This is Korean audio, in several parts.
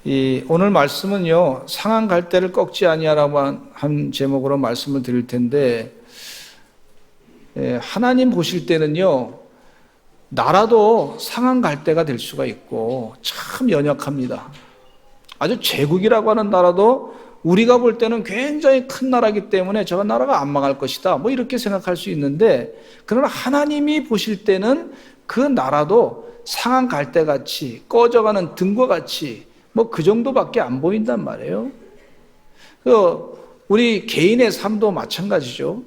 오늘 말씀은요, 상한 갈대를 꺾지 아니하라고 한 제목으로 말씀을 드릴 텐데, 하나님 보실 때는요, 나라도 상한 갈대가 될 수가 있고 참 연약합니다. 아주 제국이라고 하는 나라도 우리가 볼 때는 굉장히 큰 나라이기 때문에 저 나라가 안 망할 것이다, 뭐 이렇게 생각할 수 있는데, 그러나 하나님이 보실 때는 그 나라도 상한 갈대같이 꺼져가는 등과 같이 뭐 그 정도밖에 안 보인단 말이에요. 우리 개인의 삶도 마찬가지죠.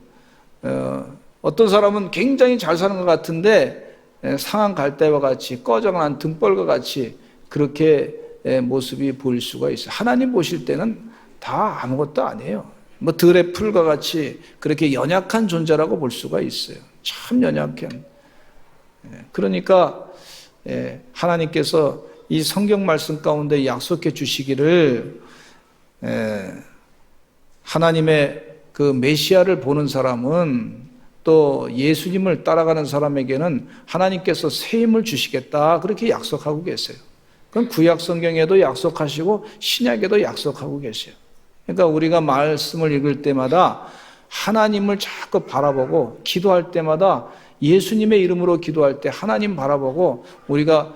어떤 사람은 굉장히 잘 사는 것 같은데 상한 갈대와 같이 꺼져가는 등벌과 같이 그렇게 모습이 보일 수가 있어요. 하나님 보실 때는 다 아무것도 아니에요. 뭐 들의 풀과 같이 그렇게 연약한 존재라고 볼 수가 있어요. 참 연약한. 그러니까 하나님께서 이 성경 말씀 가운데 약속해 주시기를, 하나님의 그 메시아를 보는 사람은, 또 예수님을 따라가는 사람에게는 하나님께서 새 힘을 주시겠다, 그렇게 약속하고 계세요. 그건 구약 성경에도 약속하시고 신약에도 약속하고 계세요. 그러니까 우리가 말씀을 읽을 때마다 하나님을 자꾸 바라보고, 기도할 때마다 예수님의 이름으로 기도할 때 하나님 바라보고, 우리가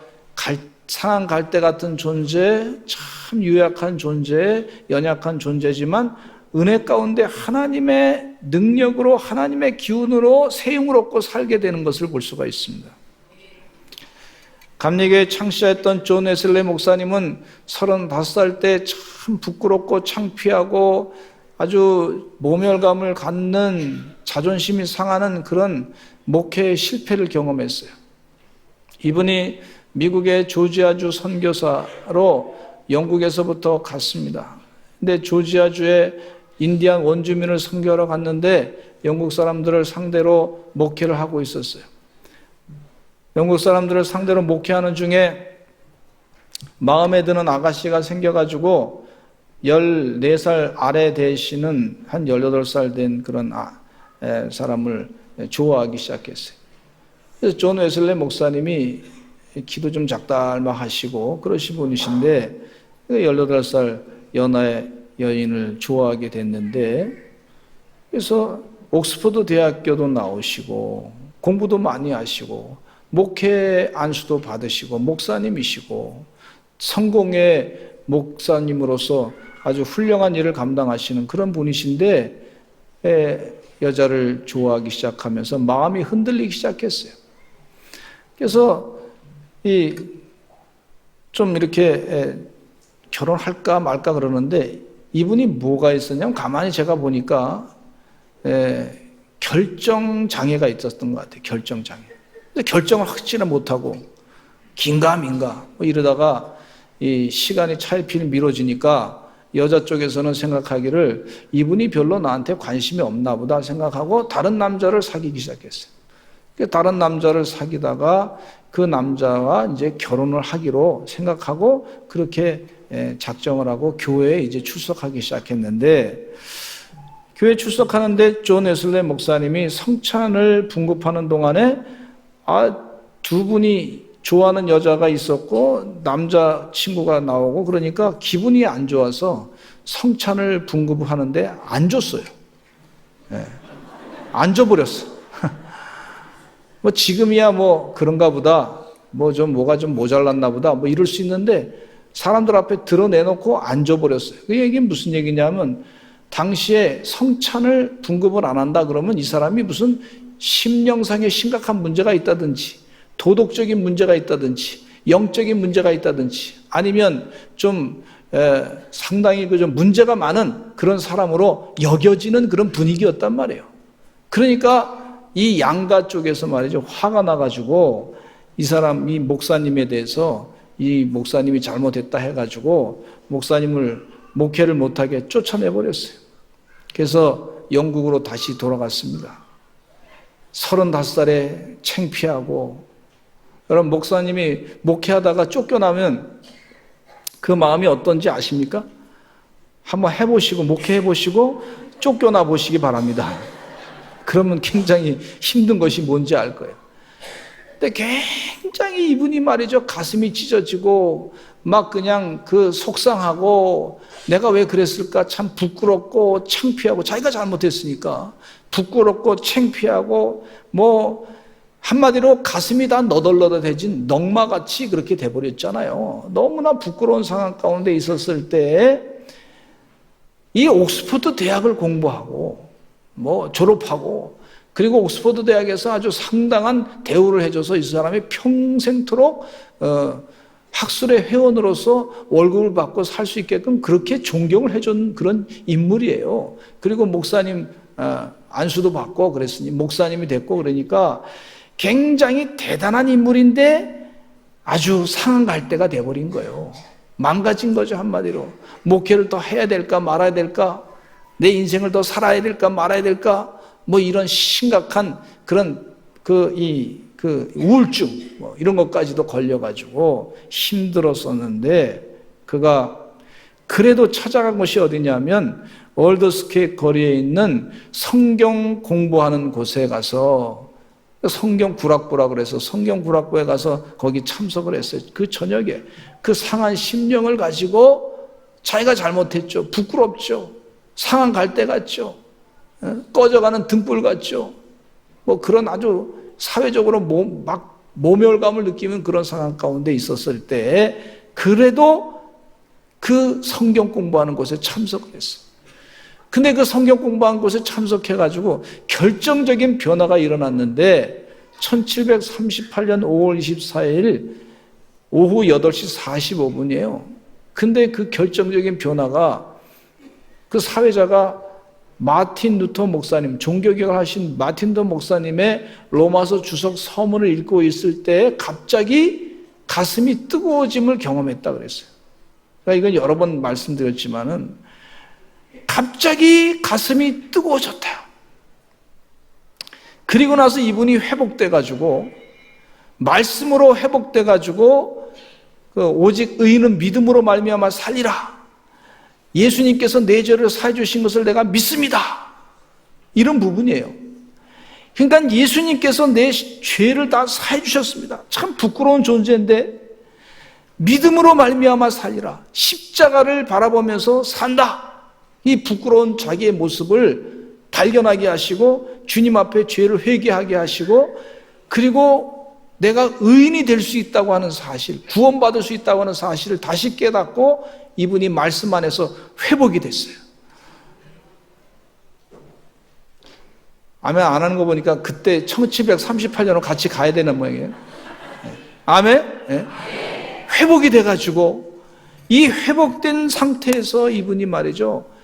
상한 갈대 같은 존재, 참 유약한 존재, 연약한 존재지만 은혜 가운데 하나님의 능력으로, 하나님의 기운으로 새 힘을 얻고 살게 되는 것을 볼 수가 있습니다. 감리교회 창시했던 존 웨슬리 목사님은 35살 때 참 부끄럽고 창피하고 아주 모멸감을 갖는, 자존심이 상하는 그런 목회의 실패를 경험했어요. 이분이 미국의 조지아주 선교사로 영국에서부터 갔습니다. 근데 조지아주에 인디안 원주민을 선교하러 갔는데 영국 사람들을 상대로 목회를 하고 있었어요. 영국 사람들을 상대로 목회하는 중에 마음에 드는 아가씨가 생겨가지고 14살 아래 되시는 한 18살 된 그런 사람을 좋아하기 시작했어요. 그래서 존 웨슬리 목사님이 기도 좀 작달마 하시고 그러신 분이신데, 18살 연하의 여인을 좋아하게 됐는데, 그래서 옥스퍼드 대학교도 나오시고 공부도 많이 하시고 목회 안수도 받으시고 목사님이시고 성공의 목사님으로서 아주 훌륭한 일을 감당하시는 그런 분이신데, 여자를 좋아하기 시작하면서 마음이 흔들리기 시작했어요. 그래서 좀 이렇게 결혼할까 말까 그러는데, 이분이 뭐가 있었냐면, 가만히 제가 보니까 결정장애가 있었던 것 같아요. 결정장애. 결정을 확실히 못하고 긴가민가 뭐 이러다가 이 시간이 차일피일 미뤄지니까 여자 쪽에서는 생각하기를 이분이 별로 나한테 관심이 없나 보다 생각하고 다른 남자를 사귀기 시작했어요. 다른 남자를 사귀다가 그 남자와 이제 결혼을 하기로 생각하고 그렇게 작정을 하고 교회에 이제 출석하기 시작했는데, 교회 출석하는데 존 웨슬리 목사님이 성찬을 분급하는 동안에 두 분이 좋아하는 여자가 있었고 남자 친구가 나오고, 그러니까 기분이 안 좋아서 성찬을 분급하는데 안 줬어요. 안 줘버렸어. 뭐 지금이야 뭐 그런가 보다, 뭐가 좀 모자랐나 보다, 뭐 이럴 수 있는데 사람들 앞에 드러내놓고 안 줘버렸어요. 그 얘기는 무슨 얘기냐면, 당시에 성찬을 분급을 안 한다 그러면 이 사람이 무슨 심령상의 심각한 문제가 있다든지, 도덕적인 문제가 있다든지, 영적인 문제가 있다든지, 아니면 좀 상당히 좀 문제가 많은 그런 사람으로 여겨지는 그런 분위기였단 말이에요. 그러니까 이 양가 쪽에서 말이죠, 화가 나가지고 이 목사님에 대해서, 이 목사님이 잘못했다 해가지고 목사님을 목회를 못하게 쫓아내버렸어요. 그래서 영국으로 다시 돌아갔습니다. 35살에 창피하고. 여러분, 목사님이 목회하다가 쫓겨나면 그 마음이 어떤지 아십니까? 한번 해보시고, 목회해보시고 쫓겨나 보시기 바랍니다. 그러면 굉장히 힘든 것이 뭔지 알 거예요. 근데 굉장히 이분이 말이죠, 가슴이 찢어지고 막 그냥 그 속상하고 내가 왜 그랬을까 참 부끄럽고 창피하고, 자기가 잘못했으니까 부끄럽고 창피하고 뭐 한마디로 가슴이 다 너덜너덜해진 넝마같이 그렇게 돼버렸잖아요. 너무나 부끄러운 상황 가운데 있었을 때 이 옥스퍼드 대학을 공부하고 뭐 졸업하고, 그리고 옥스퍼드 대학에서 아주 상당한 대우를 해줘서 이 사람이 평생토록 학술의 회원으로서 월급을 받고 살 수 있게끔 그렇게 존경을 해준 그런 인물이에요. 그리고 목사님 안수도 받고 그랬으니 목사님이 됐고, 그러니까 굉장히 대단한 인물인데 아주 상한 갈대가 돼버린 거예요. 망가진 거죠, 한마디로. 목회를 더 해야 될까 말아야 될까, 내 인생을 더 살아야 될까 말아야 될까, 뭐 이런 심각한 그런 우울증 뭐 이런 것까지도 걸려가지고 힘들었었는데, 그가 그래도 찾아간 곳이 어디냐면 월드스케 거리에 있는 성경 공부하는 곳에 가서, 성경 구락부라 그래서 성경 구락부에 가서 거기 참석을 했어요. 그 저녁에 그 상한 심령을 가지고 자기가 잘못했죠. 부끄럽죠. 상한 갈대 같죠. 꺼져가는 등불 같죠. 뭐 그런 아주 사회적으로 막 모멸감을 느끼는 그런 상황 가운데 있었을 때 그래도 그 성경 공부하는 곳에 참석을 했어요. 근데 그 성경 공부한 곳에 참석해가지고 결정적인 변화가 일어났는데 1738년 5월 24일 오후 8시 45분이에요. 근데 그 결정적인 변화가 그 사회자가 마틴 루터 목사님, 종교개혁을 하신 마틴 루터 목사님의 로마서 주석 서문을 읽고 있을 때 갑자기 가슴이 뜨거워짐을 경험했다 그랬어요. 그러니까 이건 여러 번 말씀드렸지만은 갑자기 가슴이 뜨거워졌대요. 그리고 나서 이분이 회복돼가지고 말씀으로 회복돼가지고 오직 의인은 믿음으로 말미암아 살리라. 예수님께서 내 죄를 사해 주신 것을 내가 믿습니다. 이런 부분이에요. 그러니까 예수님께서 내 죄를 다 사해 주셨습니다. 참 부끄러운 존재인데 믿음으로 말미암아 살리라. 십자가를 바라보면서 산다. 이 부끄러운 자기의 모습을 발견하게 하시고 주님 앞에 죄를 회개하게 하시고, 그리고 내가 의인이 될 수 있다고 하는 사실, 구원받을 수 있다고 하는 사실을 다시 깨닫고 이분이 말씀 안에서 회복이 됐어요. 아멘 안 하는 거 보니까 그때 1738년으로 같이 가야 되는 모양이에요. 아멘? 네? 회복이 돼가지고 이 회복된 상태에서 이분이 말이죠,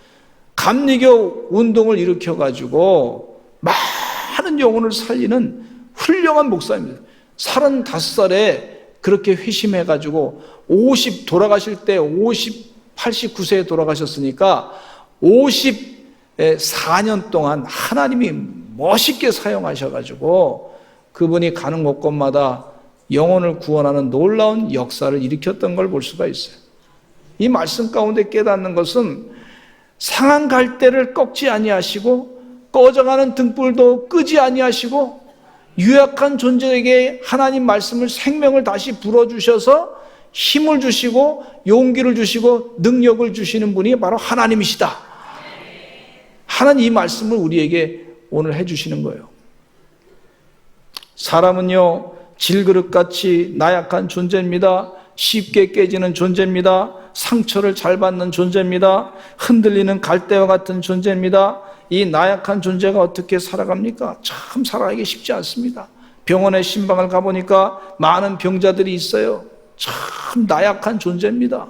감리교 운동을 일으켜가지고 많은 영혼을 살리는 훌륭한 목사입니다. 35살에 그렇게 회심해가지고 돌아가실 때 89세에 돌아가셨으니까 54년 동안 하나님이 멋있게 사용하셔가지고 그분이 가는 곳곳마다 영혼을 구원하는 놀라운 역사를 일으켰던 걸 볼 수가 있어요. 이 말씀 가운데 깨닫는 것은 상한 갈대를 꺾지 아니하시고 꺼져가는 등불도 끄지 아니하시고 유약한 존재에게 하나님 말씀을 생명을 다시 불어주셔서 힘을 주시고 용기를 주시고 능력을 주시는 분이 바로 하나님이시다. 하나님 이 말씀을 우리에게 오늘 해주시는 거예요. 사람은요 질그릇같이 나약한 존재입니다. 쉽게 깨지는 존재입니다. 상처를 잘 받는 존재입니다. 흔들리는 갈대와 같은 존재입니다. 이 나약한 존재가 어떻게 살아갑니까? 참 살아가기 쉽지 않습니다. 병원에 신방을 가보니까 많은 병자들이 있어요. 참 나약한 존재입니다.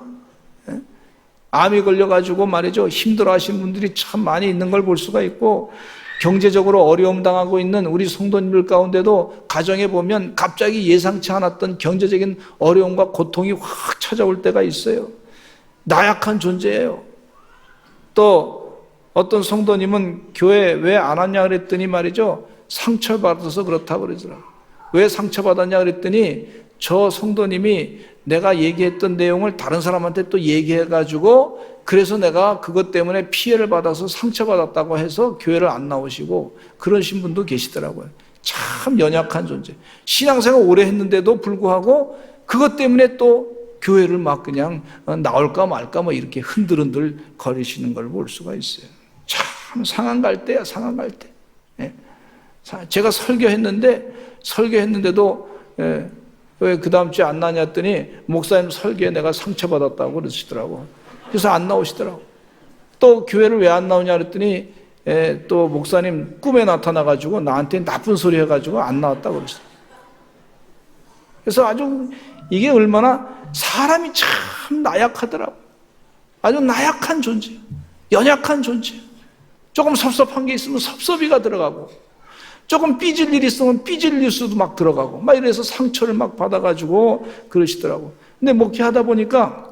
암이 걸려가지고 말이죠, 힘들어하시는 분들이 참 많이 있는 걸 볼 수가 있고, 경제적으로 어려움 당하고 있는 우리 성도님들 가운데도 가정에 보면 갑자기 예상치 않았던 경제적인 어려움과 고통이 확 찾아올 때가 있어요. 나약한 존재예요. 또 어떤 성도님은 교회 왜 안 왔냐 그랬더니 말이죠, 상처받아서 그렇다고 그러더라고요. 왜 상처받았냐 그랬더니 저 성도님이 내가 얘기했던 내용을 다른 사람한테 또 얘기해가지고 그래서 내가 그것 때문에 피해를 받아서 상처받았다고 해서 교회를 안 나오시고 그러신 분도 계시더라고요. 참 연약한 존재. 신앙생활 오래 했는데도 불구하고 그것 때문에 또 교회를 막 그냥 나올까 말까 뭐 이렇게 흔들흔들 거리시는 걸 볼 수가 있어요. 참 상한 갈 때야, 상한 갈 때. 예. 제가 설교했는데도 왜 그 다음 주에 안 나냐 했더니 목사님 설교에 내가 상처받았다고 그러시더라고. 그래서 안 나오시더라고. 또 교회를 왜 안 나오냐 그랬더니 또 목사님 꿈에 나타나가지고 나한테 나쁜 소리 해가지고 안 나왔다고 그러시더라고. 그래서 아주 이게 얼마나 사람이 참 나약하더라고. 아주 나약한 존재, 연약한 존재. 조금 섭섭한 게 있으면 섭섭이가 들어가고, 조금 삐질 일이 있으면 삐질 뉴스도 막 들어가고, 막 이래서 상처를 막 받아가지고 그러시더라고. 근데 목회하다 보니까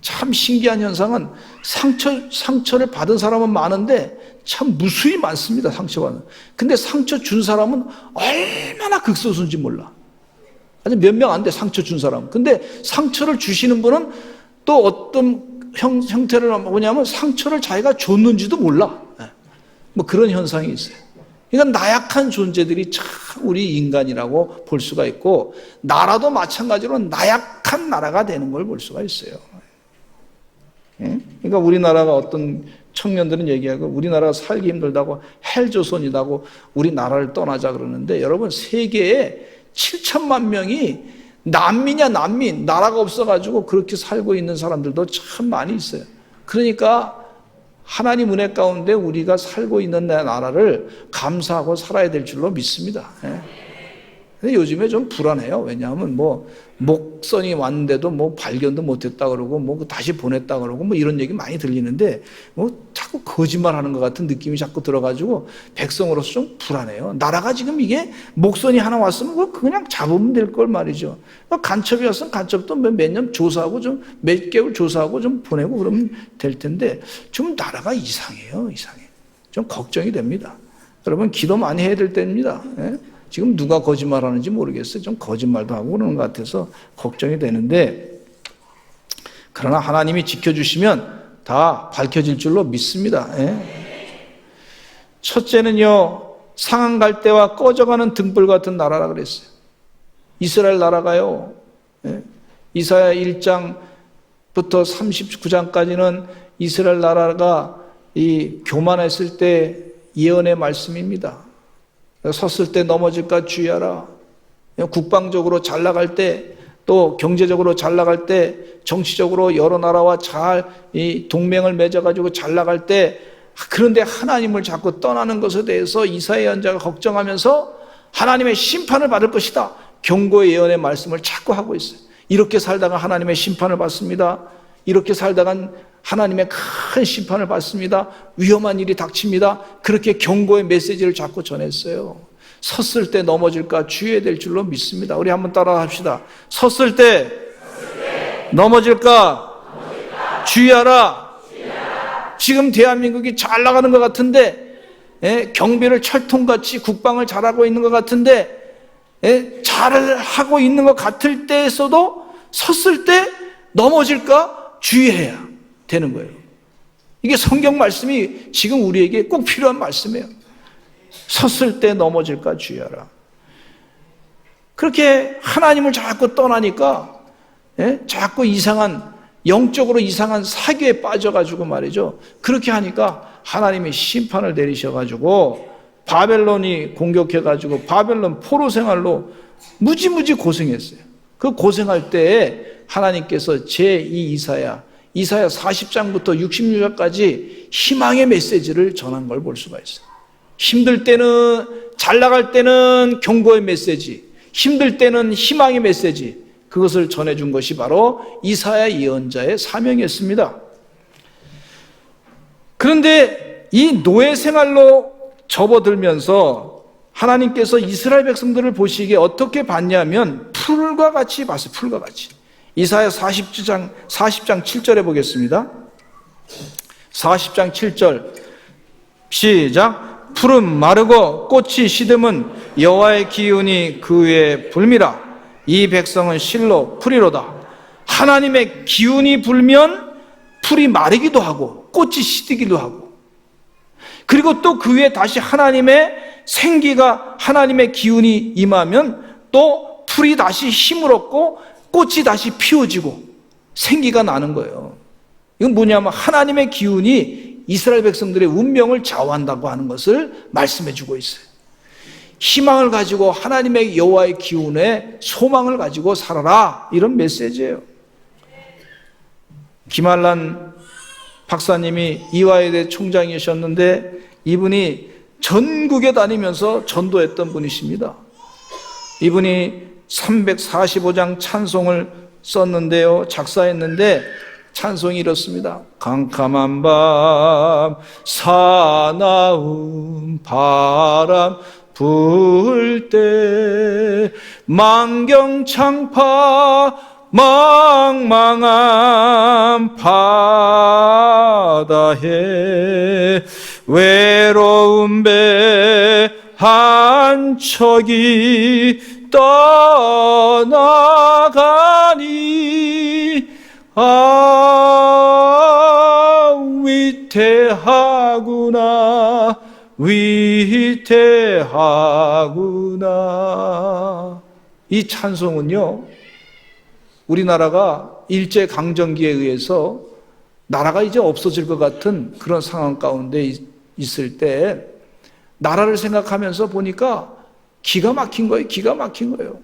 참 신기한 현상은 상처를 받은 사람은 많은데 참 무수히 많습니다, 상처받는. 근데 상처 준 사람은 얼마나 극소수인지 몰라. 아주 몇 명 안 돼, 상처 준 사람. 근데 상처를 주시는 분은 또 어떤 형태를 뭐냐면 상처를 자기가 줬는지도 몰라. 뭐 그런 현상이 있어요. 그러니까 나약한 존재들이 참 우리 인간이라고 볼 수가 있고, 나라도 마찬가지로 나약한 나라가 되는 걸 볼 수가 있어요. 그러니까 우리나라가 어떤 청년들은 얘기하고 우리나라가 살기 힘들다고 헬조선이라고 우리나라를 떠나자 그러는데, 여러분 세계에 7천만 명이 난민이야, 난민. 나라가 없어가지고 그렇게 살고 있는 사람들도 참 많이 있어요. 그러니까 하나님 은혜 가운데 우리가 살고 있는 나라를 감사하고 살아야 될 줄로 믿습니다. 근데 요즘에 좀 불안해요. 왜냐하면 뭐 목선이 왔는데도 뭐 발견도 못했다 그러고 뭐 다시 보냈다 그러고 뭐 이런 얘기 많이 들리는데 뭐 자꾸 거짓말하는 것 같은 느낌이 자꾸 들어가지고 백성으로서 좀 불안해요. 나라가 지금 이게 목선이 하나 왔으면 그냥 잡으면 될 걸 말이죠. 간첩이 왔으면 간첩도 몇 년 조사하고 좀 몇 개월 조사하고 좀 보내고 그러면 될 텐데 좀 나라가 이상해요. 이상해. 좀 걱정이 됩니다. 여러분 기도 많이 해야 될 때입니다. 지금 누가 거짓말하는지 모르겠어요. 좀 거짓말도 하고 그러는 것 같아서 걱정이 되는데, 그러나 하나님이 지켜주시면 다 밝혀질 줄로 믿습니다. 첫째는요, 상한 갈대와 꺼져가는 등불 같은 나라라 그랬어요. 이스라엘 나라가요, 이사야 1장부터 39장까지는 이스라엘 나라가 이 교만했을 때 예언의 말씀입니다. 섰을 때 넘어질까 주의하라. 국방적으로 잘 나갈 때, 또 경제적으로 잘 나갈 때, 정치적으로 여러 나라와 잘 이 동맹을 맺어가지고 잘 나갈 때, 그런데 하나님을 자꾸 떠나는 것에 대해서 이사야 예언자가 걱정하면서 하나님의 심판을 받을 것이다, 경고의 예언의 말씀을 자꾸 하고 있어요. 이렇게 살다가 하나님의 심판을 받습니다. 이렇게 살다간 하나님의 큰 심판을 받습니다. 위험한 일이 닥칩니다. 그렇게 경고의 메시지를 자꾸 전했어요. 섰을 때 넘어질까 주의해야 될 줄로 믿습니다. 우리 한번 따라 합시다. 섰을 때 넘어질까 주의하라. 지금 대한민국이 잘 나가는 것 같은데, 경비를 철통같이 국방을 잘하고 있는 것 같은데, 잘하고 있는 것 같을 때에서도 섰을 때 넘어질까 주의해야 되는 거예요. 이게 성경 말씀이 지금 우리에게 꼭 필요한 말씀이에요. 섰을 때 넘어질까 주의하라. 그렇게 하나님을 자꾸 떠나니까 자꾸 이상한, 영적으로 이상한 사교에 빠져가지고 말이죠. 그렇게 하니까 하나님이 심판을 내리셔가지고 바벨론이 공격해가지고 바벨론 포로 생활로 무지무지 고생했어요. 그 고생할 때에 하나님께서 제2 이사야 40장부터 66장까지 희망의 메시지를 전한 걸 볼 수가 있어요. 힘들 때는, 잘 나갈 때는 경고의 메시지, 힘들 때는 희망의 메시지, 그것을 전해준 것이 바로 이사야 예언자의 사명이었습니다. 그런데 이 노예 생활로 접어들면서 하나님께서 이스라엘 백성들을 보시기에 어떻게 봤냐면 풀과 같이 봤어요. 풀과 같이. 이사야 40장 7절에 보겠습니다. 40장 7절 시작. 풀은 마르고 꽃이 시듬은 여호와의 기운이 그 위에 불미라. 이 백성은 실로 풀이로다. 하나님의 기운이 불면 풀이 마르기도 하고 꽃이 시드기도 하고, 그리고 또 그 위에 다시 하나님의 생기가 하나님의 기운이 임하면 또 풀이 다시 힘을 얻고 꽃이 다시 피워지고 생기가 나는 거예요. 이건 뭐냐면 하나님의 기운이 이스라엘 백성들의 운명을 좌우한다고 하는 것을 말씀해 주고 있어요. 희망을 가지고 하나님의 여호와의 기운에 소망을 가지고 살아라, 이런 메시지예요. 김한란 박사님이 이화여대 총장이셨는데 이분이 전국에 다니면서 전도했던 분이십니다. 이분이 345장 찬송을 썼는데요, 작사했는데 찬송이 이렇습니다. 캄캄한 밤 사나운 바람 불 때 만경창파 망망한 바다에 외로운 배 한 척이 떠나가니 위태하구나 위태하구나. 이 찬송은요, 우리나라가 일제강점기에 의해서 나라가 이제 없어질 것 같은 그런 상황 가운데 있을 때 나라를 생각하면서 보니까 기가 막힌 거예요. 기가 막힌 거예요.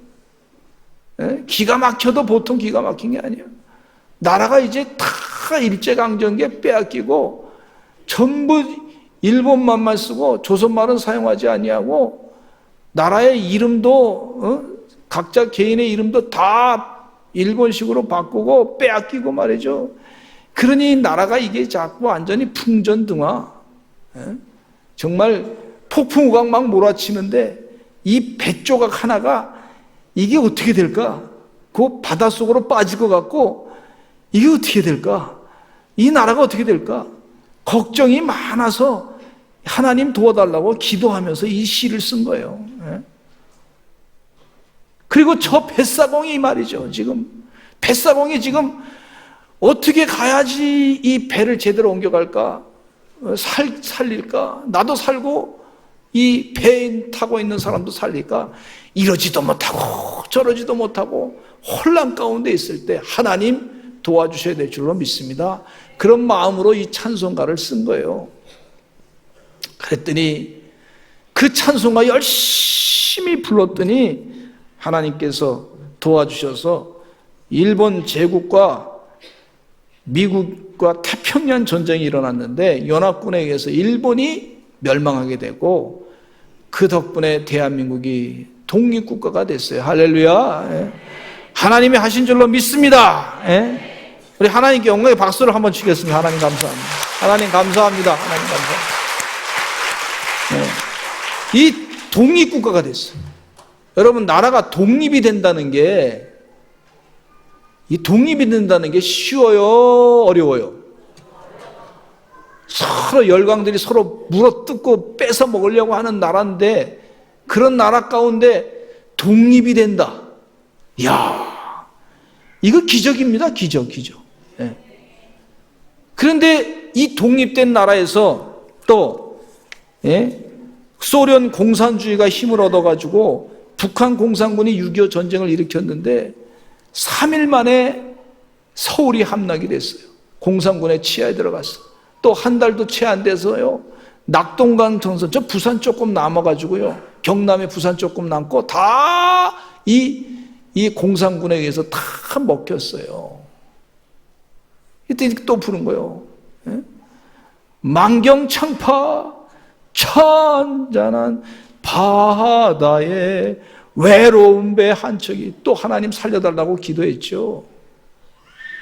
예? 기가 막혀도 보통 기가 막힌 게 아니에요. 나라가 이제 다 일제강점기에 빼앗기고 전부 일본말만 쓰고 조선말은 사용하지 아니하고 나라의 이름도 각자 개인의 이름도 다 일본식으로 바꾸고 빼앗기고 말이죠. 그러니 나라가 이게 자꾸 완전히 풍전등화, 정말 폭풍우가 막 몰아치는데 이 배 조각 하나가 이게 어떻게 될까? 그 바닷속으로 빠질 것 같고 이게 어떻게 될까? 이 나라가 어떻게 될까? 걱정이 많아서 하나님 도와달라고 기도하면서 이 시를 쓴 거예요. 그리고 저 뱃사공이 말이죠. 지금 뱃사공이 지금 어떻게 가야지 이 배를 제대로 옮겨갈까? 살릴까? 나도 살고 이 배에 타고 있는 사람도 살릴까? 이러지도 못하고 저러지도 못하고 혼란 가운데 있을 때 하나님 도와주셔야 될 줄로 믿습니다. 그런 마음으로 이 찬송가를 쓴 거예요. 그랬더니 그 찬송가 열심히 불렀더니 하나님께서 도와주셔서 일본 제국과 미국과 태평양 전쟁이 일어났는데 연합군에 의해서 일본이 멸망하게 되고 그 덕분에 대한민국이 독립국가가 됐어요. 할렐루야. 하나님이 하신 줄로 믿습니다. 우리 하나님께 영광의 박수를 한번 치겠습니다. 하나님 감사합니다. 하나님 감사합니다. 하나님 감사합니다. 이 독립국가가 됐어요. 여러분, 나라가 독립이 된다는 게, 이 독립이 된다는 게 쉬워요? 어려워요? 서로 열강들이 서로 물어뜯고 뺏어 먹으려고 하는 나라인데 그런 나라 가운데 독립이 된다. 이야, 이거 기적입니다. 기적. 그런데 이 독립된 나라에서 또 소련 공산주의가 힘을 얻어가지고 북한 공산군이 6.25 전쟁을 일으켰는데 3일 만에 서울이 함락이 됐어요. 공산군의 치하에 들어갔어. 또 한 달도 채 안 돼서요, 낙동강 통선, 저 부산 조금 남아가지고요, 경남에 부산 조금 남고 다 이 공산군에 의해서 다 먹혔어요. 이때 또 부른 거예요. 만경창파 찬잔한 바다에 외로운 배 한 척이, 또 하나님 살려달라고 기도했죠.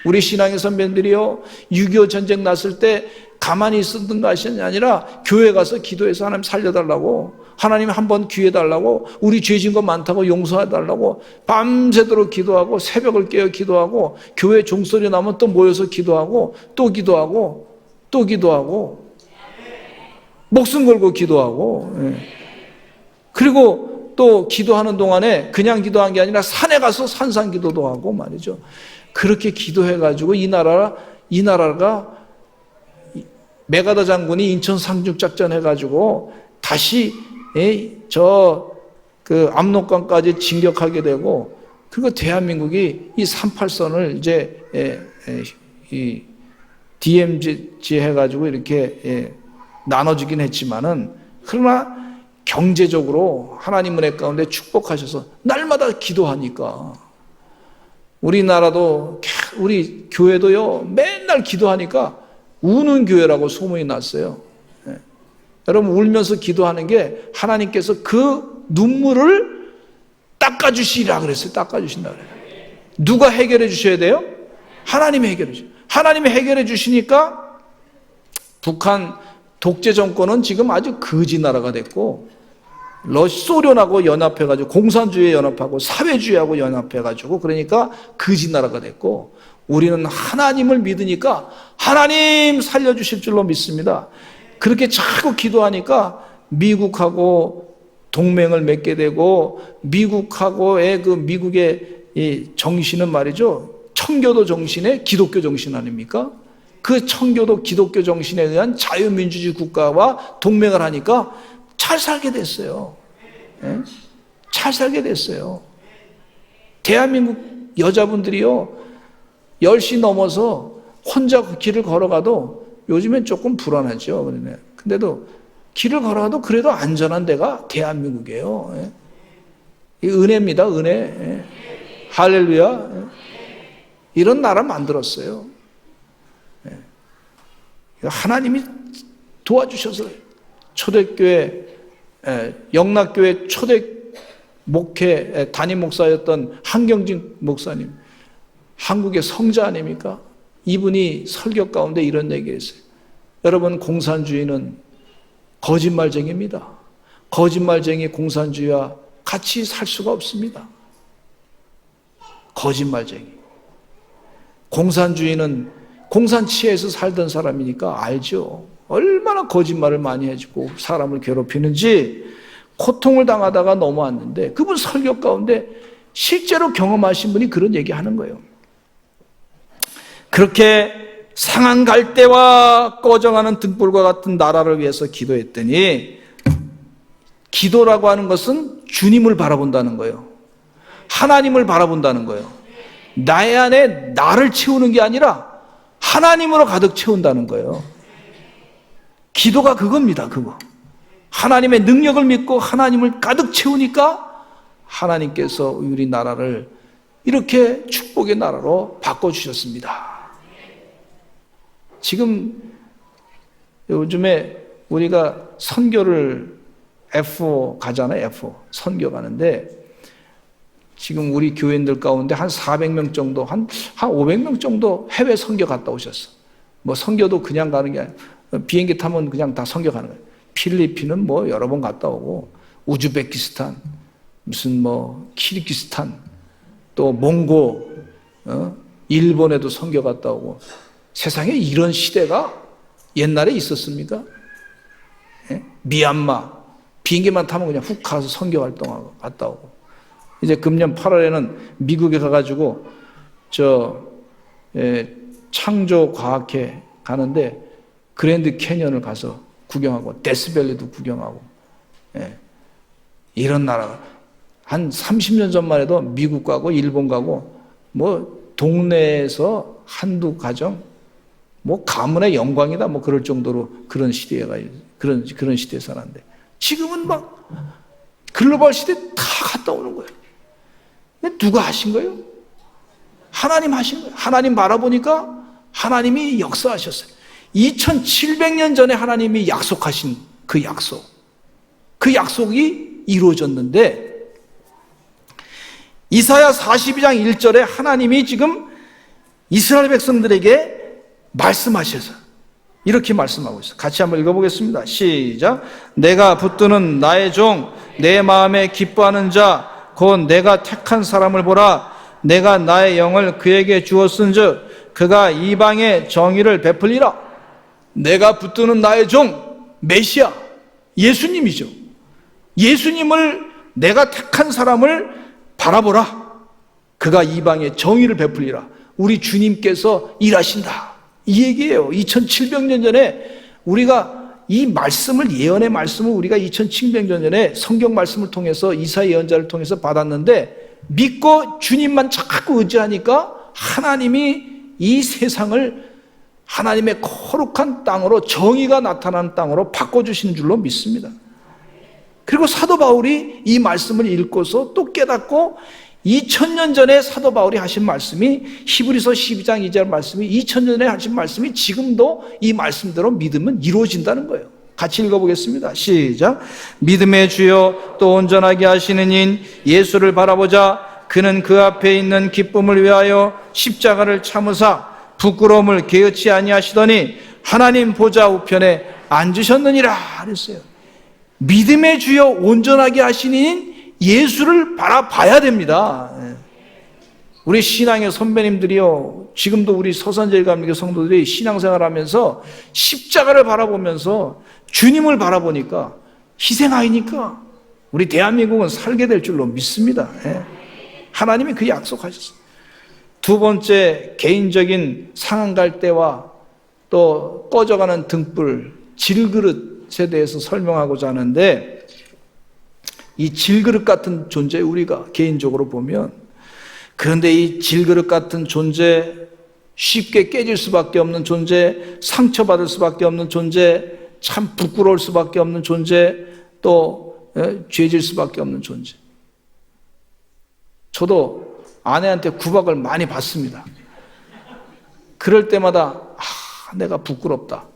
우리 신앙의 선배들이요, 6.25 전쟁 났을 때 가만히 있었던 것이 아니라 교회 가서 기도해서 하나님 살려달라고, 하나님 한번 기회 달라고, 우리 죄진 거 많다고 용서해달라고 밤새도록 기도하고, 새벽을 깨어 기도하고, 교회 종소리 나면 또 모여서 기도하고, 또 기도하고, 또 기도하고, 목숨 걸고 기도하고, 그리고 또 기도하는 동안에 그냥 기도한 게 아니라 산에 가서 산상기도도 하고 말이죠. 그렇게 기도해가지고 이 나라가 메가다 장군이 인천 상륙작전 해가지고 다시 그 압록강까지 진격하게 되고, 그리고 대한민국이 이 38선을 이제 이 DMZ 해가지고 이렇게 나눠지긴 했지만은, 그러나 경제적으로 하나님 은혜 가운데 축복하셔서 날마다 기도하니까, 우리나라도, 우리 교회도요, 맨날 기도하니까 우는 교회라고 소문이 났어요. 여러분, 울면서 기도하는 게 하나님께서 그 눈물을 닦아주시라 그랬어요. 닦아주신다 그래요. 누가 해결해 주셔야 돼요? 하나님이 해결해 주셔요. 하나님이 해결해 주시니까 북한 독재 정권은 지금 아주 거지 나라가 됐고, 소련하고 연합해가지고 공산주의에 연합하고 사회주의하고 연합해가지고, 그러니까 거지 나라가 됐고, 우리는 하나님을 믿으니까 하나님 살려주실 줄로 믿습니다. 그렇게 자꾸 기도하니까 미국하고 동맹을 맺게 되고, 미국하고의 그 미국의 이 정신은 말이죠, 청교도 정신의 기독교 정신 아닙니까? 그 청교도 기독교 정신에 의한 자유민주주의 국가와 동맹을 하니까 잘 살게 됐어요. 잘 살게 됐어요. 대한민국 여자분들이요, 10시 넘어서 혼자 그 길을 걸어가도 요즘엔 조금 불안하죠. 근데도 길을 걸어가도 그래도 안전한 데가 대한민국이에요. 이 은혜입니다, 은혜. 할렐루야. 이런 나라 만들었어요. 하나님이 도와주셔서 초대교회, 영락교회 초대 목회 담임 목사였던 한경진 목사님, 한국의 성자 아닙니까? 이분이 설교 가운데 이런 얘기했어요. 여러분, 공산주의는 거짓말쟁이입니다. 거짓말쟁이 공산주의와 같이 살 수가 없습니다. 거짓말쟁이. 공산주의는 공산치에서 살던 사람이니까 알죠. 얼마나 거짓말을 많이 해주고 사람을 괴롭히는지, 고통을 당하다가 넘어왔는데, 그분 설교 가운데 실제로 경험하신 분이 그런 얘기하는 거예요. 그렇게 상한 갈대와 꺼져가는 등불과 같은 나라를 위해서 기도했더니, 기도라고 하는 것은 주님을 바라본다는 거예요. 하나님을 바라본다는 거예요. 나의 안에 나를 채우는 게 아니라 하나님으로 가득 채운다는 거예요. 기도가 그겁니다, 그거. 하나님의 능력을 믿고 하나님을 가득 채우니까 하나님께서 우리 나라를 이렇게 축복의 나라로 바꿔주셨습니다. 지금 요즘에 우리가 선교를 F4 가잖아요. F4 선교 가는데, 지금 우리 교인들 가운데 한 400명 정도, 한 500명 정도 해외 선교 갔다 오셨어. 뭐 선교도 그냥 가는 게 아니라 비행기 타면 그냥 다 선교 가는 거예요. 필리핀은 뭐 여러 번 갔다 오고, 우즈베키스탄, 무슨 뭐 키르기스탄, 또 몽고, 일본에도 선교 갔다 오고. 세상에 이런 시대가 옛날에 있었습니까? 예? 미얀마 비행기만 타면 그냥 훅 가서 선교 활동하고 갔다 오고. 이제 금년 8월에는 미국에 가가지고 창조과학회 가는데 그랜드 캐년을 가서 구경하고, 데스밸리도 구경하고. 이런 나라가 한 30년 전만 해도 미국 가고 일본 가고, 뭐 동네에서 한두 가정 뭐 가문의 영광이다 뭐 그럴 정도로 그런 시대가, 그런 시대에 살았는데, 지금은 막 글로벌 시대 다 갔다 오는 거예요. 근데 누가 하신 거예요? 하나님 하신 거예요. 하나님 바라보니까 하나님이 역사하셨어요. 2700년 전에 하나님이 약속하신 그 약속, 그 약속이 이루어졌는데, 이사야 42장 1절에 하나님이 지금 이스라엘 백성들에게 말씀하셔서 이렇게 말씀하고 있어요. 같이 한번 읽어보겠습니다. 시작. 내가 붙드는 나의 종, 내 마음에 기뻐하는 자, 곧 내가 택한 사람을 보라. 내가 나의 영을 그에게 주었은즉 그가 이방의 정의를 베풀리라. 내가 붙드는 나의 종, 메시아, 예수님이죠. 예수님을, 내가 택한 사람을 바라보라. 그가 이방의 정의를 베풀리라. 우리 주님께서 일하신다, 이 얘기예요. 2700년 전에 우리가 이 말씀을, 예언의 말씀을 우리가 2700년 전에 성경 말씀을 통해서 이사야 예언자를 통해서 받았는데 믿고 주님만 자꾸 의지하니까 하나님이 이 세상을 하나님의 거룩한 땅으로, 정의가 나타나는 땅으로 바꿔주시는 줄로 믿습니다. 그리고 사도 바울이 이 말씀을 읽고서 또 깨닫고 2000년 전에 사도 바울이 하신 말씀이, 히브리서 12장 2절 말씀이 2000년 전에 하신 말씀이 지금도 이 말씀대로 믿으면 이루어진다는 거예요. 같이 읽어보겠습니다. 시작. 믿음의 주여 또 온전하게 하시는 인 예수를 바라보자. 그는 그 앞에 있는 기쁨을 위하여 십자가를 참으사 부끄러움을 개의치 아니하시더니 하나님 보좌 우편에 앉으셨느니라 그랬어요. 믿음의 주여 온전하게 하시는 예수를 바라봐야 됩니다. 우리 신앙의 선배님들이요, 지금도 우리 서산제일감리교 성도들이 신앙생활하면서 십자가를 바라보면서 주님을 바라보니까, 희생하니까 우리 대한민국은 살게 될 줄로 믿습니다. 하나님이 그 약속하셨어요. 두 번째, 개인적인 상한 갈 때와 또 꺼져가는 등불, 질그릇에 대해서 설명하고자 하는데, 이 질그릇 같은 존재, 우리가 개인적으로 보면, 그런데 이 질그릇 같은 존재, 쉽게 깨질 수밖에 없는 존재, 상처받을 수밖에 없는 존재, 참 부끄러울 수밖에 없는 존재, 또 죄질 수밖에 없는 존재. 저도 아내한테 구박을 많이 받습니다. 그럴 때마다 내가 부끄럽다.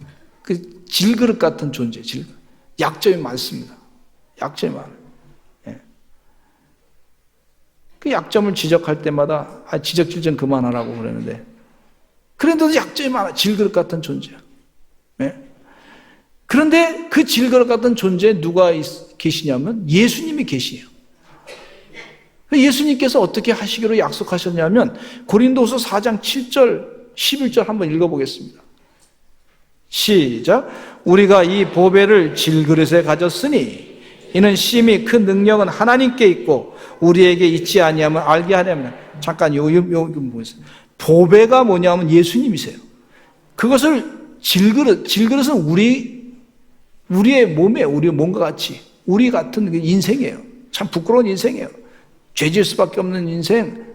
그 질그릇 같은 존재, 질그릇. 약점이 많습니다. 약점이 많아요. 그 약점을 지적할 때마다 지적질 좀 그만하라고 그러는데, 그런데도 약점이 많아. 질그릇 같은 존재야. 그런데 그 질그릇 같은 존재에 누가 계시냐면 예수님이 계시에요. 예수님께서 어떻게 하시기로 약속하셨냐면 고린도서 4장 7절 11절 한번 읽어보겠습니다. 시작. 우리가 이 보배를 질그릇에 가졌으니 이는 심히 큰 능력은 하나님께 있고 우리에게 있지 아니하면 알게 하려면. 잠깐 여기 보세요. 보배가 뭐냐면 예수님이세요. 그것을 질그릇은 우리의 몸에, 우리의 몸과 같이 우리 같은 인생이에요. 참 부끄러운 인생이에요. 죄질 수밖에 없는 인생,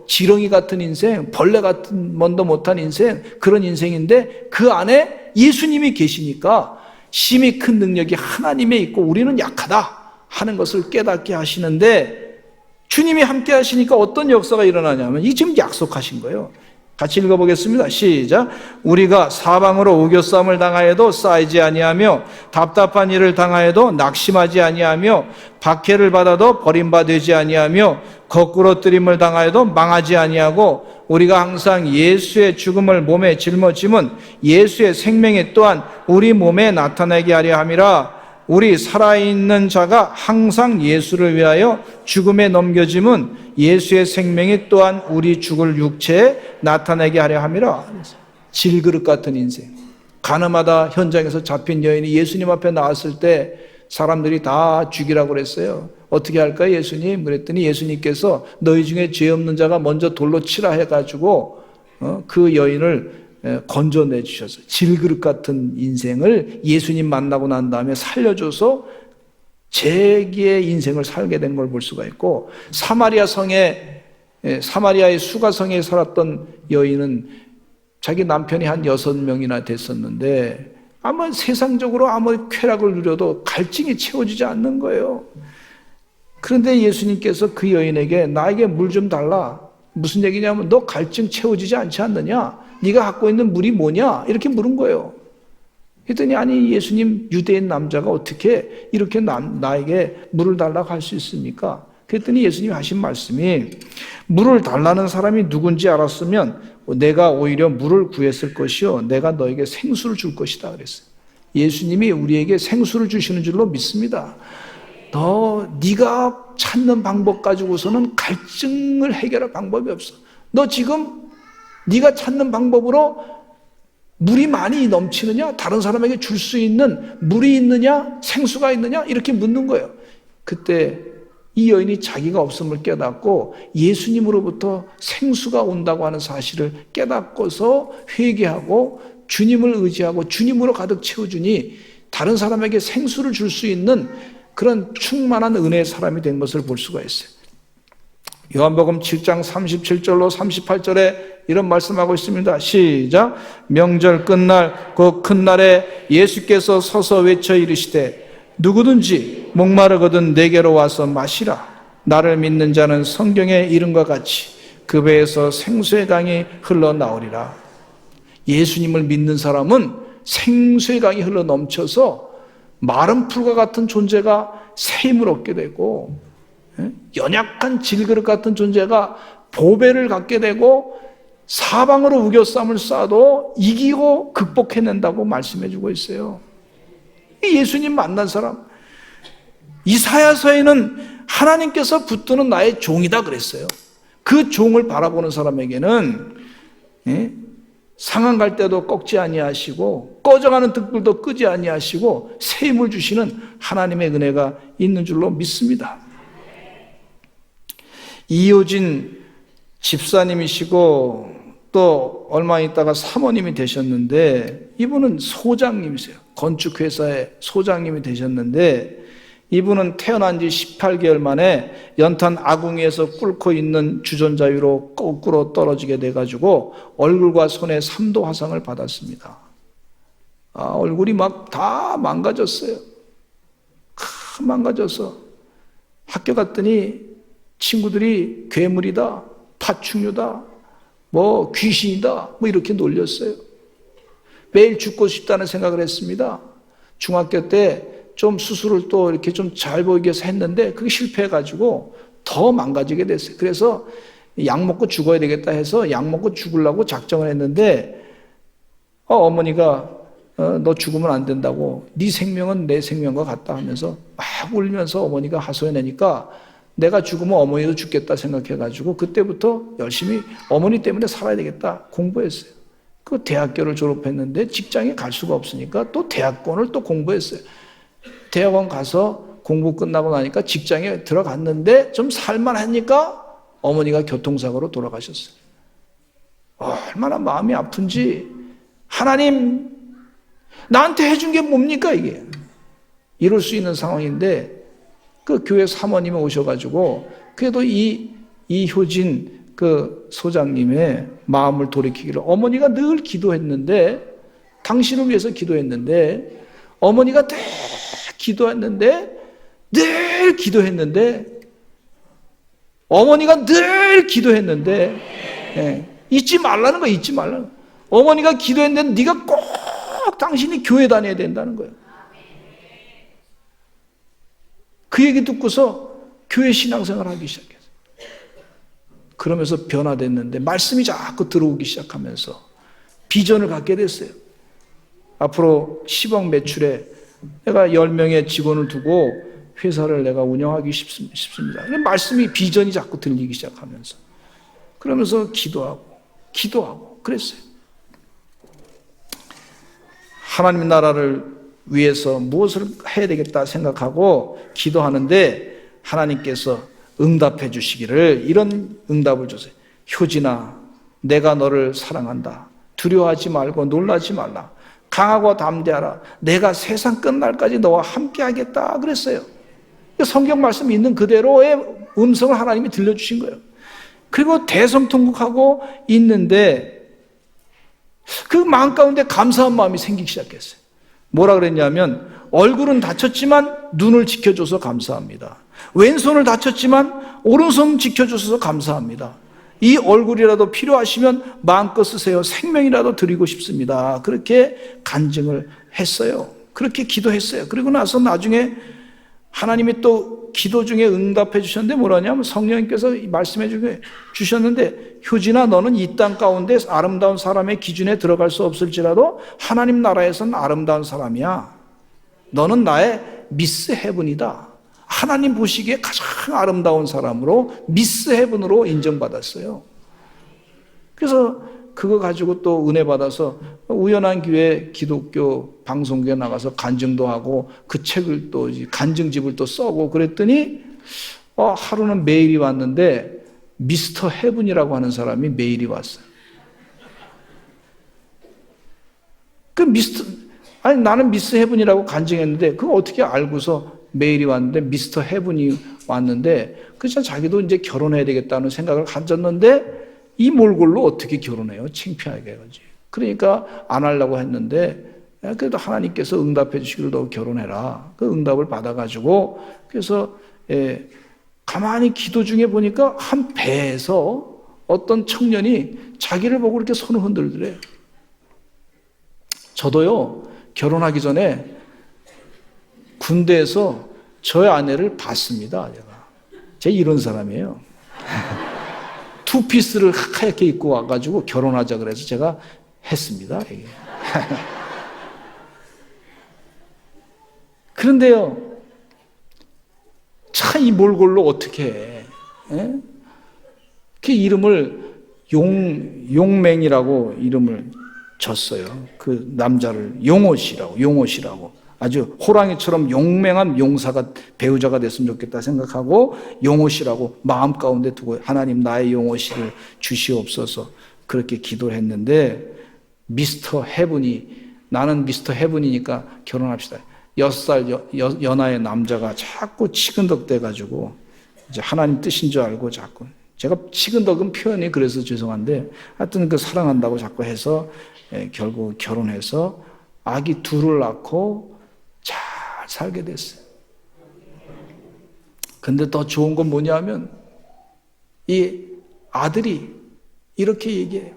지렁이 같은 인생, 벌레 같은 먼도 못한 인생, 그런 인생인데 그 안에 예수님이 계시니까 심히 큰 능력이 하나님에 있고 우리는 약하다 하는 것을 깨닫게 하시는데, 주님이 함께 하시니까 어떤 역사가 일어나냐면 이 지금 약속하신 거예요. 같이 읽어보겠습니다. 시작. 우리가 사방으로 우겨싸움을 당하여도 쌓이지 아니하며 답답한 일을 당하여도 낙심하지 아니하며 박해를 받아도 버림받지 아니하며 거꾸로 뜨림을 당하여도 망하지 아니하고 우리가 항상 예수의 죽음을 몸에 짊어짐은 예수의 생명이 또한 우리 몸에 나타나게 하려 함이라. 우리 살아있는 자가 항상 예수를 위하여 죽음에 넘겨짐은 예수의 생명이 또한 우리 죽을 육체에 나타나게 하려 함이라. 질그릇 같은 인생. 가늠하다 현장에서 잡힌 여인이 예수님 앞에 나왔을 때 사람들이 다 죽이라고 그랬어요. 어떻게 할까요, 예수님? 그랬더니 예수님께서 너희 중에 죄 없는 자가 먼저 돌로 치라 해가지고 그 여인을 건져내 주셔서 질그릇 같은 인생을 예수님 만나고 난 다음에 살려줘서 재기의 인생을 살게 된 걸 볼 수가 있고, 사마리아의 수가성에 살았던 여인은 자기 남편이 한 6명이나 됐었는데 아마 세상적으로 아무리 쾌락을 누려도 갈증이 채워지지 않는 거예요. 그런데 예수님께서 그 여인에게 나에게 물 좀 달라. 무슨 얘기냐면 너 갈증 채워지지 않지 않느냐? 네가 갖고 있는 물이 뭐냐? 이렇게 물은 거예요. 그랬더니 아니 예수님, 유대인 남자가 어떻게 이렇게 나에게 물을 달라고 할 수 있습니까? 그랬더니 예수님이 하신 말씀이, 물을 달라는 사람이 누군지 알았으면 내가 오히려 물을 구했을 것이요 내가 너에게 생수를 줄 것이다 그랬어요. 예수님이 우리에게 생수를 주시는 줄로 믿습니다. 네가 찾는 방법 가지고서는 갈증을 해결할 방법이 없어. 너 지금 네가 찾는 방법으로 물이 많이 넘치느냐? 다른 사람에게 줄 수 있는 물이 있느냐? 생수가 있느냐? 이렇게 묻는 거예요. 그때 이 여인이 자기가 없음을 깨닫고 예수님으로부터 생수가 온다고 하는 사실을 깨닫고서 회개하고 주님을 의지하고 주님으로 가득 채워주니 다른 사람에게 생수를 줄 수 있는 그런 충만한 은혜의 사람이 된 것을 볼 수가 있어요. 요한복음 7장 37절로 38절에 이런 말씀하고 있습니다. 시작. 명절 끝날 그 큰 날에 예수께서 서서 외쳐 이르시되 누구든지 목마르거든 내게로 와서 마시라. 나를 믿는 자는 성경에 이름과 같이 그 배에서 생수의 강이 흘러나오리라. 예수님을 믿는 사람은 생수의 강이 흘러 넘쳐서 마른 풀과 같은 존재가 새 힘을 얻게 되고, 연약한 질그릇 같은 존재가 보배를 갖게 되고, 사방으로 우겨쌈을 쏴도 이기고 극복해낸다고 말씀해 주고 있어요. 예수님 만난 사람, 이사야서에는 하나님께서 붙드는 나의 종이다 그랬어요. 그 종을 바라보는 사람에게는 상한 갈 때도 꺾지 아니하시고 꺼져가는 등불도 끄지 아니하시고 새 힘을 주시는 하나님의 은혜가 있는 줄로 믿습니다. 이효진 집사님이시고 또 얼마 있다가 사모님이 되셨는데, 이분은 소장님이세요. 건축회사의 소장님이 되셨는데, 이분은 태어난 지 18개월 만에 연탄 아궁이에서 끓고 있는 주전자 위로 거꾸로 떨어지게 돼가지고 얼굴과 손에 3도 화상을 받았습니다. 얼굴이 막 다 망가졌어요. 망가져서 학교 갔더니 친구들이 괴물이다, 파충류다, 뭐 귀신이다, 뭐 이렇게 놀렸어요. 매일 죽고 싶다는 생각을 했습니다. 중학교 때 좀 수술을 또 이렇게 좀 잘 보이게 해서 했는데 그게 실패해가지고 더 망가지게 됐어요. 그래서 약 먹고 죽어야 되겠다 해서 약 먹고 죽으려고 작정을 했는데 어머니가 너 죽으면 안 된다고, 네 생명은 내 생명과 같다 하면서 막 울면서 어머니가 하소연하니까 내가 죽으면 어머니도 죽겠다 생각해가지고 그때부터 열심히 어머니 때문에 살아야 되겠다 공부했어요. 그 대학교를 졸업했는데 직장에 갈 수가 없으니까 또 대학원을 또 공부했어요. 대학원 가서 공부 끝나고 나니까 직장에 들어갔는데 좀 살만하니까 어머니가 교통사고로 돌아가셨어요. 얼마나 마음이 아픈지. 하나님, 나한테 해준 게 뭡니까 이게? 이럴 수 있는 상황인데 그 교회 사모님이 오셔가지고 그래도 이효진 그 소장님의 마음을 돌이키기를, 어머니가 늘 기도했는데, 당신을 위해서 기도했는데, 어머니가 늘 기도했는데, 잊지 말라는 거야, 잊지 말라는 거야. 어머니가 기도했는데 네가 꼭 당신이 교회 다녀야 된다는 거야. 그 얘기 듣고서 교회 신앙생활 하기 시작했어요. 그러면서 변화됐는데 말씀이 자꾸 들어오기 시작하면서 비전을 갖게 됐어요. 앞으로 10억 매출에 내가 10명의 직원을 두고 회사를 내가 운영하기 싶습니다. 말씀이, 비전이 자꾸 들리기 시작하면서 그러면서 기도하고 그랬어요. 하나님 나라를 위해서 무엇을 해야 되겠다 생각하고 기도하는데 하나님께서 응답해 주시기를 이런 응답을 주세요. 효진아, 내가 너를 사랑한다. 두려워하지 말고 놀라지 말라. 강하고 담대하라. 내가 세상 끝날까지 너와 함께 하겠다 그랬어요. 성경 말씀 있는 그대로의 음성을 하나님이 들려주신 거예요. 그리고 대성통곡하고 있는데 그 마음 가운데 감사한 마음이 생기기 시작했어요. 뭐라 그랬냐면, 얼굴은 다쳤지만 눈을 지켜줘서 감사합니다. 왼손을 다쳤지만 오른손 지켜줘서 감사합니다. 이 얼굴이라도 필요하시면 마음껏 쓰세요. 생명이라도 드리고 싶습니다. 그렇게 간증을 했어요. 그렇게 기도했어요. 그리고 나서 나중에 하나님이 또 기도 중에 응답해 주셨는데 뭐라냐면, 성령님께서 말씀해 주셨는데, 효진아, 너는 이 땅 가운데 아름다운 사람의 기준에 들어갈 수 없을지라도 하나님 나라에서는 아름다운 사람이야. 너는 나의 미스 헤븐이다. 하나님 보시기에 가장 아름다운 사람으로 미스 헤븐으로 인정받았어요. 그래서 그거 가지고 또 은혜 받아서 우연한 기회에 기독교 방송국에 나가서 간증도 하고 그 책을 또 간증집을 또 써고 그랬더니 하루는 메일이 왔는데 미스터 헤븐이라고 하는 사람이 메일이 왔어요. 아니 나는 미스 헤븐이라고 간증했는데 그거 어떻게 알고서 메일이 왔는데 미스터 헤븐이 왔는데 그래서 자기도 이제 결혼해야 되겠다는 생각을 가졌는데 이 몰골로 어떻게 결혼해요? 창피하게 해가지고. 그러니까 안 하려고 했는데 그래도 하나님께서 응답해 주시기를 너 결혼해라. 그 응답을 받아가지고 그래서 가만히 기도 중에 보니까 한 배에서 어떤 청년이 자기를 보고 이렇게 손을 흔들더래요. 저도요 결혼하기 전에 군대에서 저의 아내를 봤습니다. 제가 이런 사람이에요. 투피스를 하얗게 입고 와가지고 결혼하자 그래서 제가 했습니다. 이게. 그런데요, 참 이 몰골로 어떻게 해? 그 이름을 용맹이라고 이름을 줬어요. 그 남자를 용옷이라고. 아주 호랑이처럼 용맹한 용사가 배우자가 됐으면 좋겠다 생각하고 용옷이라고 마음 가운데 두고 하나님 나의 용옷이를 주시옵소서 그렇게 기도를 했는데 나는 미스터 헤븐이니까 결혼합시다. 6살 연하의 남자가 자꾸 치근덕대가지고 이제 하나님 뜻인 줄 알고 자꾸 제가 치근덕은 표현이 그래서 죄송한데 하여튼 그 사랑한다고 자꾸 해서 결국 결혼해서 아기 둘을 낳고 잘 살게 됐어요. 근데 더 좋은 건 뭐냐면 이 아들이 이렇게 얘기해요.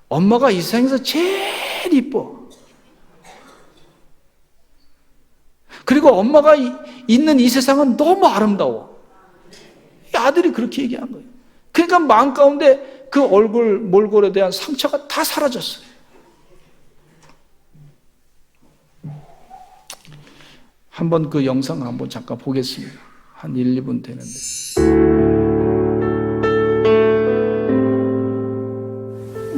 엄마가 이 세상에서 제일 이뻐. 그리고 엄마가 있는 이 세상은 너무 아름다워. 이 아들이 그렇게 얘기한 거예요. 그러니까 마음 가운데 그 몰골에 대한 상처가 다 사라졌어요. 한번 그 영상 한번 잠깐 보겠습니다. 한 1, 2분 되는데.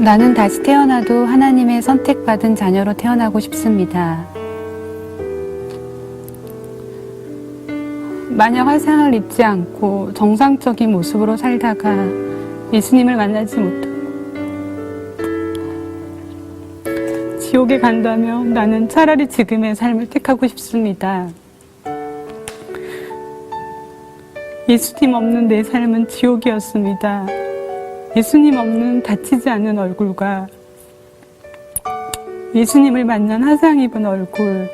나는 다시 태어나도 하나님의 선택받은 자녀로 태어나고 싶습니다. 만약 화상을 입지 않고 정상적인 모습으로 살다가 예수님을 만나지 못하고 지옥에 간다면 나는 차라리 지금의 삶을 택하고 싶습니다. 예수님 없는 내 삶은 지옥이었습니다. 예수님 없는 다치지 않는 얼굴과 예수님을 만난 화상 입은 얼굴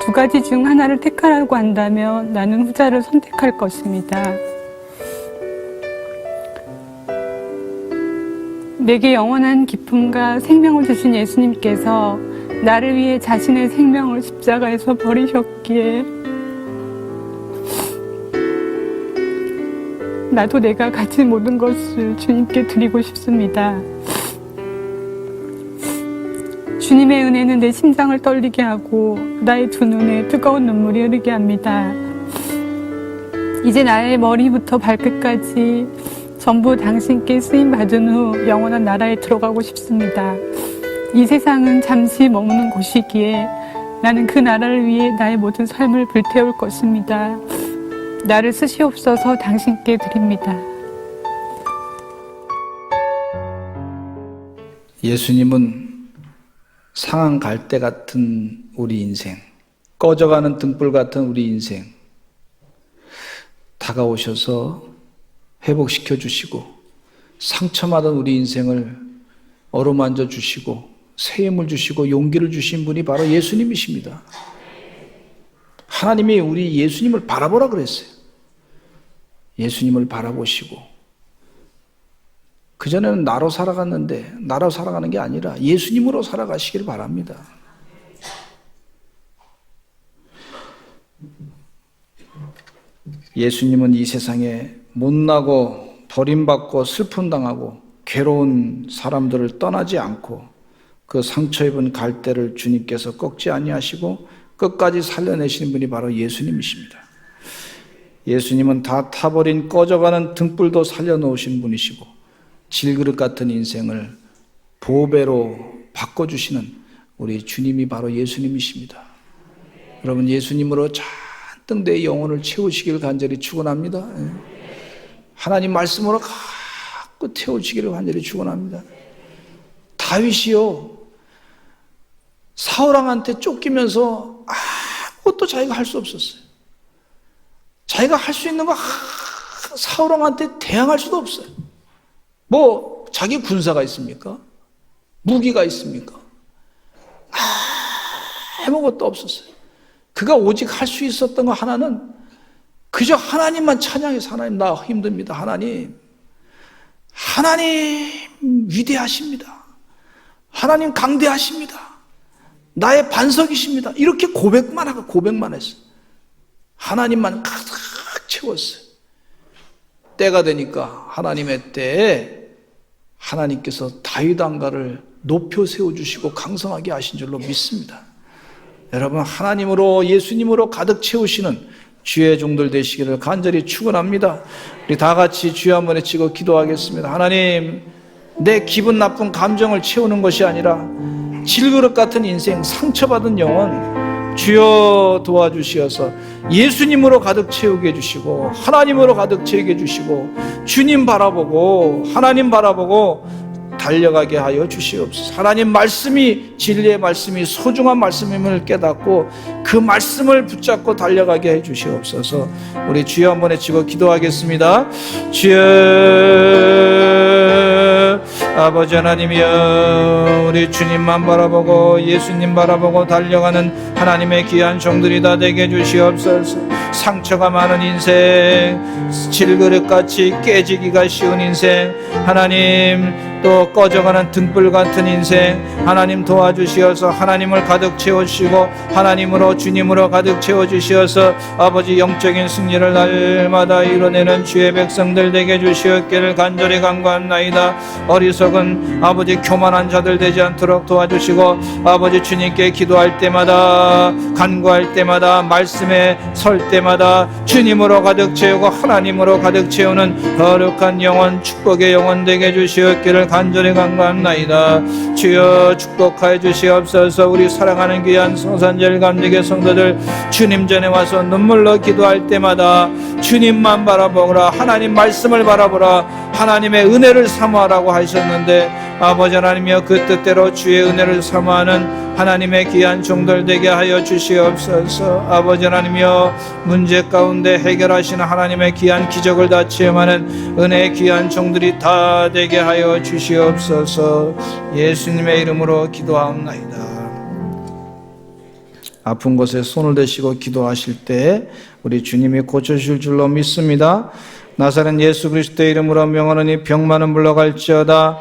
두 가지 중 하나를 택하라고 한다면 나는 후자를 선택할 것입니다. 내게 영원한 기쁨과 생명을 주신 예수님께서 나를 위해 자신의 생명을 십자가에서 버리셨기에 나도 내가 가진 모든 것을 주님께 드리고 싶습니다. 주님의 은혜는 내 심장을 떨리게 하고 나의 두 눈에 뜨거운 눈물이 흐르게 합니다. 이제 나의 머리부터 발끝까지 전부 당신께 쓰임받은 후 영원한 나라에 들어가고 싶습니다. 이 세상은 잠시 머무는 곳이기에 나는 그 나라를 위해 나의 모든 삶을 불태울 것입니다. 나를 쓰시옵소서 당신께 드립니다. 예수님은 상한 갈대 같은 우리 인생, 꺼져가는 등불 같은 우리 인생 다가오셔서 회복시켜 주시고 상처받은 우리 인생을 어루만져 주시고 새 힘을 주시고 용기를 주신 분이 바로 예수님이십니다. 하나님이 우리 예수님을 바라보라 그랬어요. 예수님을 바라보시고 그전에는 나로 살아갔는데 나로 살아가는 게 아니라 예수님으로 살아가시길 바랍니다. 예수님은 이 세상에 못나고 버림받고 슬픔당하고 괴로운 사람들을 떠나지 않고 그 상처 입은 갈대를 주님께서 꺾지 아니하시고 끝까지 살려내시는 분이 바로 예수님이십니다. 예수님은 다 타버린 꺼져가는 등불도 살려놓으신 분이시고 질그릇 같은 인생을 보배로 바꿔주시는 우리 주님이 바로 예수님이십니다. 여러분 예수님으로 잔뜩 내 영혼을 채우시길 간절히 축원합니다. 하나님 말씀으로 가득 채우시기를 간절히 축원합니다. 다윗이요 사울왕한테 쫓기면서 아무것도 자기가 할 수 없었어요. 자기가 할 수 있는 거 사울왕한테 대항할 수도 없어요. 뭐 자기 군사가 있습니까? 무기가 있습니까? 아무것도 없었어요. 그가 오직 할 수 있었던 거 하나는 그저 하나님만 찬양해서, 하나님 나 힘듭니다. 하나님 위대하십니다. 하나님 강대하십니다. 나의 반석이십니다. 이렇게 고백만 했어요. 하나님만 가득 채웠어요. 때가 되니까 하나님의 때에 하나님께서 다윗 왕가를 높여 세워주시고 강성하게 하신 줄로 믿습니다. 여러분, 하나님으로, 예수님으로 가득 채우시는 주의 종들 되시기를 간절히 축원합니다. 우리 다 같이 주여 한번 외치고 기도하겠습니다. 하나님, 내 기분 나쁜 감정을 채우는 것이 아니라 질그릇 같은 인생, 상처받은 영혼 주여 도와주시어서 예수님으로 가득 채우게 해주시고, 하나님으로 가득 채우게 해주시고, 주님 바라보고 하나님 바라보고 달려가게 하여 주시옵소서. 하나님 말씀이, 진리의 말씀이 소중한 말씀임을 깨닫고 그 말씀을 붙잡고 달려가게 해 주시옵소서. 우리 주여 한번 외치고 기도하겠습니다. 주여, 아버지 하나님이여, 우리 주님만 바라보고 예수님 바라보고 달려가는 하나님의 귀한 종들이 다 되게 해 주시옵소서. 상처가 많은 인생, 질그릇같이 깨지기가 쉬운 인생, 하나님 또 꺼져가는 등불 같은 인생, 하나님 도와주시어서 하나님을 가득 채워주시고 하나님으로, 주님으로 가득 채워주시어서 아버지 영적인 승리를 날마다 이뤄내는 주의 백성들 되게 주시옵기를 간절히 간구합나이다. 어리석은 아버지 교만한 자들 되지 않도록 도와주시고, 아버지 주님께 기도할 때마다, 간구할 때마다, 말씀에 설 때마다 주님으로 가득 채우고 하나님으로 가득 채우는 거룩한 영혼, 축복의 영혼 되게 주시옵기를 간절히 간구합나이다. 주여 축복하여 주시옵소서. 우리 사랑하는 귀한 성산절 감리교 성도들, 주님 전에 와서 눈물로 기도할 때마다 주님만 바라보라, 하나님 말씀을 바라보라, 하나님의 은혜를 사모하라고 하셨는데, 아버지 하나님이여, 그 뜻대로 주의 은혜를 사모하는 하나님의 귀한 종들 되게 하여 주시옵소서. 아버지 하나님이여, 문제 가운데 해결하시는 하나님의 귀한 기적을 다 체험하는 은혜의 귀한 종들이 다 되게 하여 주시옵소서. 예수님의 이름으로 기도하옵나이다. 아픈 곳에 손을 대시고 기도하실 때 우리 주님이 고쳐주실 줄로 믿습니다. 나사렛 예수 그리스도의 이름으로 명하노니 병만은 물러갈지어다,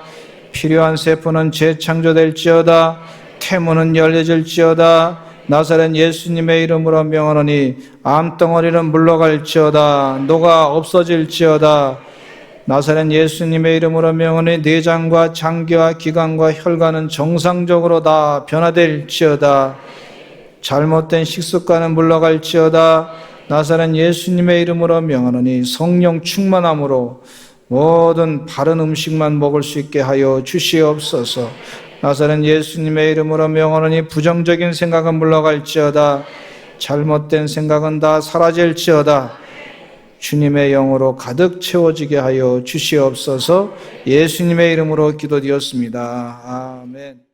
필요한 세포는 재창조될지어다, 태문은 열려질지어다. 나사렛 예수님의 이름으로 명하노니 암덩어리는 물러갈지어다, 노가 없어질지어다. 나사렛 예수님의 이름으로 명하노니 내장과 장기와 기관과 혈관은 정상적으로 다 변화될지어다. 잘못된 식습관은 물러갈지어다. 나사렛 예수님의 이름으로 명하노니 성령 충만함으로 모든 바른 음식만 먹을 수 있게 하여 주시옵소서. 나사렛 예수님의 이름으로 명하노니 부정적인 생각은 물러갈지어다. 잘못된 생각은 다 사라질지어다. 주님의 영으로 가득 채워지게 하여 주시옵소서. 예수님의 이름으로 기도드렸습니다. 아멘.